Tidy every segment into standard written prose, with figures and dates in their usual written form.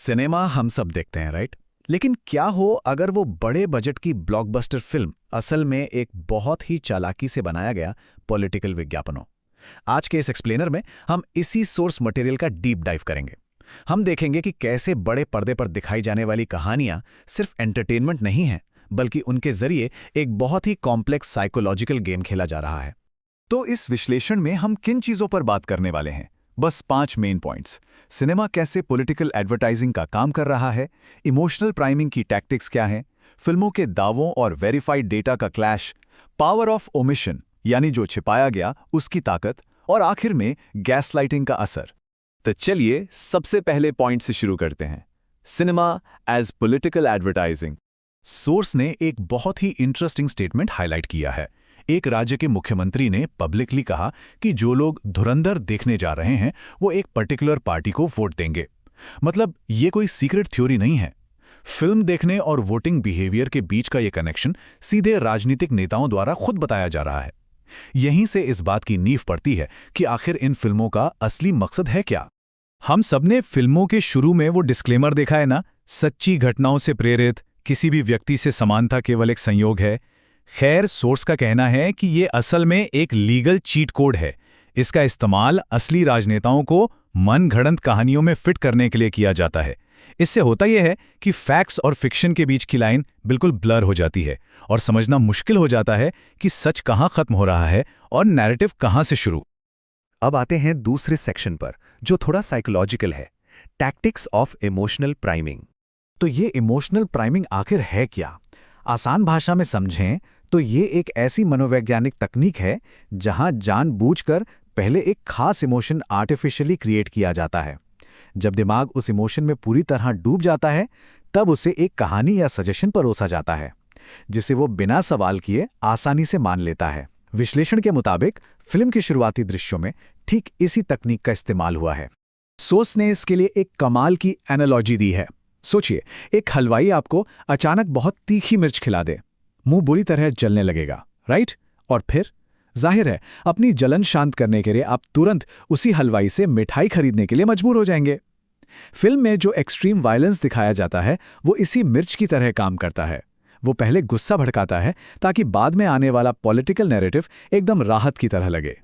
Cinema हम सब देखते हैं, राइट? लेकिन क्या हो अगर वो बड़े बजट की ब्लॉकबस्टर फिल्म असल में एक बहुत ही चालाकी से बनाया गया पॉलिटिकल विज्ञापन हो? आज के इस एक्सप्लेनर में हम इसी सोर्स मटेरियल का डीप डाइव करेंगे। हम देखेंगे कि कैसे बड़े पर्दे पर दिखाई जाने वाली कहानियां सिर्फ एंटरटेनमेंट नहीं हैं, बल्कि उनके जरिए एक बहुत ही कॉम्प्लेक्स साइकोलॉजिकल गेम खेला जा रहा है। तो इस विश्लेषण में हम किन चीजों पर बात करने वाले हैं? बस 5 मेन पॉइंट्स। सिनेमा कैसे पॉलिटिकल एडवर्टाइजिंग का काम कर रहा है, इमोशनल प्राइमिंग की टैक्टिक्स क्या हैं, फिल्मों के दावों और वेरीफाइड डेटा का क्लैश, पावर ऑफ ओमिशन यानी जो छिपाया गया उसकी ताकत, और आखिर में गैसलाइटिंग का असर। तो चलिए सबसे पहले पॉइंट से शुरू करते हैं, cinema as political advertising. Source ने एक बहुत ही इंटरेस्टिंग स्टेटमेंट हाईलाइट किया है। एक राज्य के मुख्यमंत्री ने पब्लिकली कहा कि जो लोग धुरंधर देखने जा रहे हैं वो एक पर्टिकुलर पार्टी को वोट देंगे। मतलब ये कोई सीक्रेट थ्योरी नहीं है। फिल्म देखने और वोटिंग बिहेवियर के बीच का ये कनेक्शन सीधे राजनीतिक नेताओं द्वारा खुद बताया जा रहा है। यहीं से इस बात की नींव पड़ती है कि आखिर इन फिल्मों का असली मकसद है क्या। हम सबने फिल्मों के शुरू में वो डिस्क्लेमर देखा है ना, सच्ची घटनाओं से प्रेरित, किसी भी व्यक्ति से समानता केवल एक संयोग है। खैर, सोर्स का कहना है कि ये असल में एक लीगल चीट कोड है। इसका इस्तेमाल असली राजनेताओं को मनगढ़ंत कहानियों में फिट करने के लिए किया जाता है। इससे होता यह है कि फैक्ट्स और फिक्शन के बीच की लाइन बिल्कुल ब्लर हो जाती है और समझना मुश्किल हो जाता है कि सच कहाँ खत्म हो रहा है और नैरेटिव कहाँ से शुरू। अब आते हैं दूसरे सेक्शन पर, जो थोड़ा साइकोलॉजिकल है, टैक्टिक्स ऑफ इमोशनल प्राइमिंग। तो ये इमोशनल प्राइमिंग आखिर है क्या? आसान भाषा में समझें तो ये एक ऐसी मनोवैज्ञानिक तकनीक है जहां जानबूझकर पहले एक खास इमोशन आर्टिफिशियली क्रिएट किया जाता है। जब दिमाग उस इमोशन में पूरी तरह डूब जाता है, तब उसे एक कहानी या सजेशन परोसा जाता है, जिसे वो बिना सवाल किए आसानी से मान लेता है। विश्लेषण के मुताबिक फिल्म के शुरुआती दृश्यों में ठीक इसी तकनीक का इस्तेमाल हुआ है। सोर्स ने इसके लिए एक कमाल की एनालॉजी दी है। सोचिए, एक हलवाई आपको अचानक बहुत तीखी मिर्च खिला दे, मुंह बुरी तरह जलने लगेगा, राइट? और फिर जाहिर है अपनी जलन शांत करने के लिए आप तुरंत उसी हलवाई से मिठाई खरीदने के लिए मजबूर हो जाएंगे। फिल्म में जो एक्सट्रीम वायलेंस दिखाया जाता है वो इसी मिर्च की तरह काम करता है। वो पहले गुस्सा भड़काता है ताकि बाद में आने वाला पॉलिटिकल नैरेटिव एकदम राहत की तरह लगे।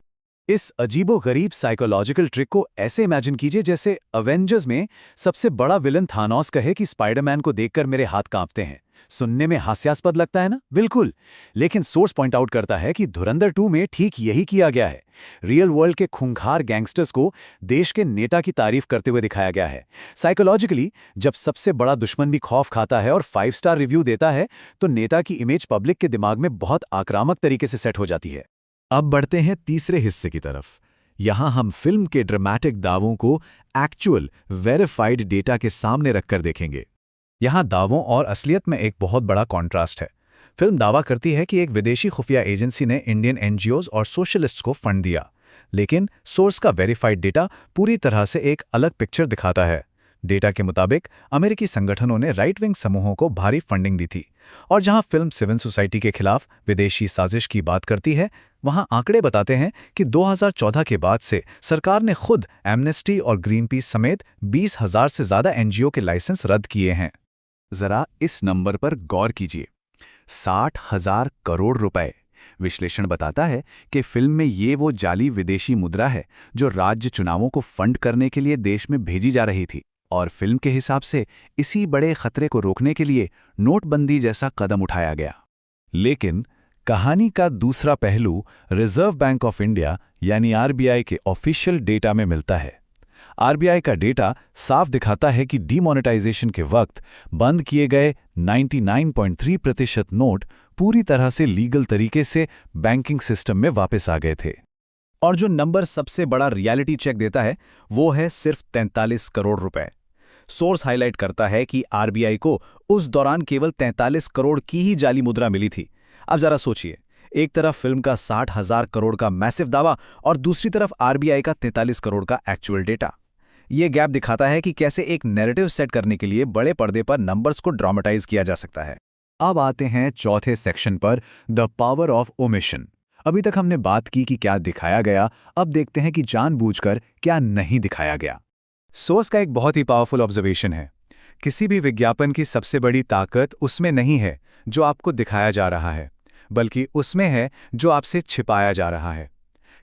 इस अजीबोगरीब साइकोलॉजिकल ट्रिक को ऐसे इमेजिन कीजिए जैसे अवेंजर्स में सबसे बड़ा विलन थानोस कहे कि स्पाइडरमैन को देखकर मेरे हाथ कांपते हैं। सुनने में हास्यास्पद लगता है ना? बिल्कुल। लेकिन सोर्स पॉइंट आउट करता है कि धुरंधर 2 में ठीक यही किया गया है। रियल वर्ल्ड के खूंखार गैंगस्टर्स को देश के नेता की तारीफ करते हुए दिखाया गया है। साइकोलॉजिकली जब सबसे बड़ा दुश्मन भी खौफ खाता है और 5 स्टार रिव्यू देता है, तो नेता की इमेज पब्लिक के दिमाग में बहुत आक्रामक तरीके से सेट हो जाती है। अब बढ़ते हैं तीसरे हिस्से की तरफ। यहां हम फिल्म के ड्रामेटिक दावों को एक्चुअल वेरीफाइड डेटा के सामने रखकर देखेंगे। यहां दावों और असलियत में एक बहुत बड़ा कॉन्ट्रास्ट है। फिल्म दावा करती है कि एक विदेशी खुफिया एजेंसी ने इंडियन एनजीओज और सोशलिस्ट्स को फंड दिया, लेकिन सोर्स का वेरीफाइड डेटा पूरी तरह से एक अलग पिक्चर दिखाता है। डेटा के मुताबिक अमेरिकी संगठनों ने राइट विंग समूहों को भारी फंडिंग दी थी, और जहां फिल्म सिविल सोसाइटी के खिलाफ विदेशी साजिश की बात करती है, वहां आंकड़े बताते हैं कि 2014 के बाद से सरकार ने खुद एमनेस्टी और ग्रीन पीस समेत 20,000 से ज्यादा एनजीओ के लाइसेंस रद्द किए हैं। जरा इस नंबर पर गौर कीजिए, 60,000 करोड़ रुपए। विश्लेषण बताता है कि फिल्म में ये वो जाली विदेशी मुद्रा है जो राज्य चुनावों को फंड करने के लिए देश में भेजी जा रही थी, और फिल्म के हिसाब से इसी बड़े खतरे को रोकने के लिए नोटबंदी जैसा कदम उठाया गया। लेकिन कहानी का दूसरा पहलू रिजर्व बैंक ऑफ इंडिया यानी आरबीआई के ऑफिशियल डेटा में मिलता है। आरबीआई का डेटा साफ दिखाता है कि डीमोनेटाइजेशन के वक्त बंद किए गए 99.3% नोट पूरी तरह से लीगल तरीके से बैंकिंग सिस्टम में वापस आ गए थे। और जो नंबर सबसे बड़ा रियलिटी चेक देता है वो है सिर्फ 43 करोड़ रुपए। सोर्स हाईलाइट करता है कि आरबीआई को उस दौरान केवल 43 करोड़ की ही जाली मुद्रा मिली थी। अब जरा सोचिए, एक तरफ फिल्म का 60,000 करोड़ का मैसिव दावा और दूसरी तरफ आरबीआई का 43 करोड़ का एक्चुअल डेटा। ये गैप दिखाता है कि कैसे एक नैरेटिव सेट करने के लिए बड़े पर्दे पर नंबर्स को ड्रामेटाइज किया जा सकता है। अब आते हैं चौथे सेक्शन पर, द पावर ऑफ ओमिशन। अभी तक हमने बात की कि क्या दिखाया गया, अब देखते हैं कि जानबूझकर क्या नहीं दिखाया गया। सोर्स का एक बहुत ही पावरफुल ऑब्जर्वेशन है। किसी भी विज्ञापन की सबसे बड़ी ताकत उसमें नहीं है जो आपको दिखाया जा रहा है, बल्कि उसमें है जो आपसे छिपाया जा रहा है।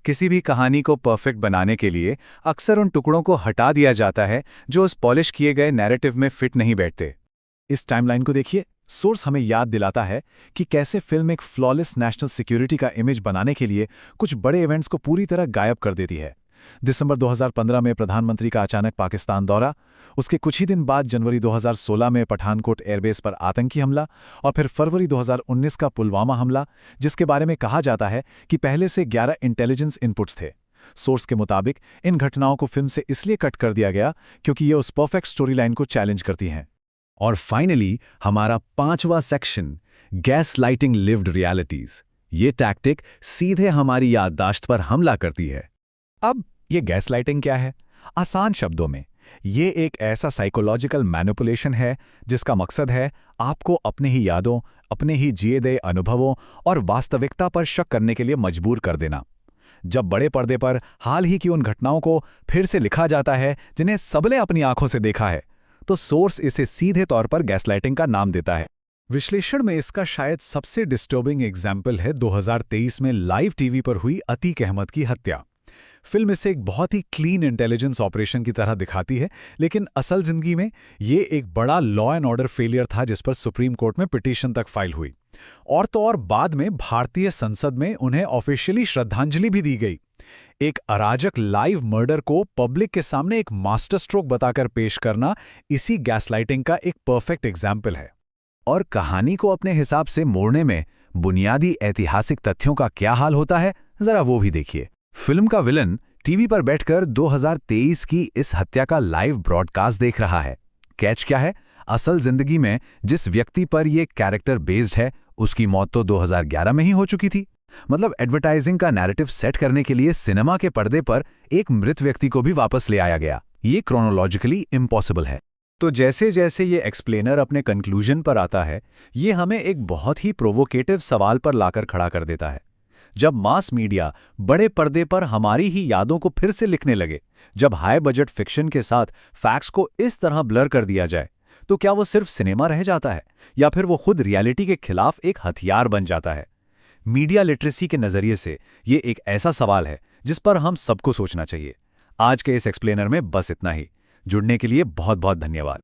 किसी भी कहानी को परफेक्ट बनाने के लिए अक्सर उन टुकड़ों को हटा दिया जाता है जो उस पॉलिश किए गए नैरेटिव में फिट नहीं बैठते। इस टाइमलाइन को देखिए। सोर्स हमें याद दिलाता है कि कैसे फिल्म एक फ्लॉलेस नेशनल सिक्योरिटी का इमेज बनाने के लिए कुछ बड़े इवेंट्स को पूरी तरह गायब कर देती है। दिसंबर 2015 में प्रधानमंत्री का अचानक पाकिस्तान दौरा, उसके कुछ ही दिन बाद जनवरी 2016 में पठानकोट एयरबेस पर आतंकी हमला और फिर फरवरी 2019 का पुलवामा हमला, जिसके बारे में कहा जाता है कि पहले से 11 इंटेलिजेंस इनपुट्स थे। सोर्स के मुताबिक इन घटनाओं को फिल्म से इसलिए कट कर दिया गया क्योंकि ये उस परफेक्ट स्टोरी लाइन को चैलेंज करती हैं। और फाइनली हमारा 5वां section, gaslighting lived realities. ये टैक्टिक सीधे हमारी याददाश्त पर हमला करती है। अब ये गैसलाइटिंग क्या है? आसान शब्दों में, ये एक ऐसा साइकोलॉजिकल मैनिपुलेशन है जिसका मकसद है आपको अपने ही यादों, अपने ही जिए गए अनुभवों और वास्तविकता पर शक करने के लिए मजबूर कर देना। जब बड़े पर्दे पर हाल ही की उन घटनाओं को फिर से लिखा जाता है जिन्हें सबने अपनी आंखों से देखा है, तो सोर्स इसे सीधे तौर पर गैसलाइटिंग का नाम देता है। विश्लेषण में इसका शायद सबसे डिस्टर्बिंग एग्जाम्पल है 2023 में लाइव टीवी पर हुई अतीक अहमद की हत्या। फिल्म इसे एक बहुत ही क्लीन इंटेलिजेंस ऑपरेशन की तरह दिखाती है, लेकिन असल जिंदगी में ये एक बड़ा लॉ एंड ऑर्डर फेलियर था जिस पर सुप्रीम कोर्ट में पिटीशन तक फाइल हुई। और तो और बाद में भारतीय संसद में उन्हें ऑफिशियली श्रद्धांजलि भी दी गई। एक अराजक लाइव मर्डर को पब्लिक के सामने एक मास्टर स्ट्रोक बताकर पेश करना इसी गैसलाइटिंग का एक परफेक्ट एग्जाम्पल है। और कहानी को अपने हिसाब से मोड़ने में बुनियादी ऐतिहासिक तथ्यों का क्या हाल होता है, जरा वो भी देखिए। फिल्म का विलन टीवी पर बैठकर 2023 की इस हत्या का लाइव ब्रॉडकास्ट देख रहा है। कैच क्या है? असल जिंदगी में जिस व्यक्ति पर ये कैरेक्टर बेस्ड है, उसकी मौत तो 2011 में ही हो चुकी थी। मतलब एडवर्टाइजिंग का नैरेटिव सेट करने के लिए सिनेमा के पर्दे पर एक मृत व्यक्ति को भी वापस ले आया गया। ये क्रोनोलॉजिकली इम्पॉसिबल है। तो जैसे जैसे ये एक्सप्लेनर अपने कंक्लूजन पर आता है, ये हमें एक बहुत ही प्रोवोकेटिव सवाल पर लाकर खड़ा कर देता है। जब मास मीडिया बड़े पर्दे पर हमारी ही यादों को फिर से लिखने लगे, जब हाई बजट फिक्शन के साथ फैक्ट्स को इस तरह ब्लर कर दिया जाए, तो क्या वो सिर्फ सिनेमा रह जाता है या फिर वो खुद रियलिटी के खिलाफ एक हथियार बन जाता है? मीडिया लिटरेसी के नजरिए से ये एक ऐसा सवाल है जिस पर हम सबको सोचना चाहिए। आज के इस एक्सप्लेनर में बस इतना ही। जुड़ने के लिए बहुत बहुत धन्यवाद।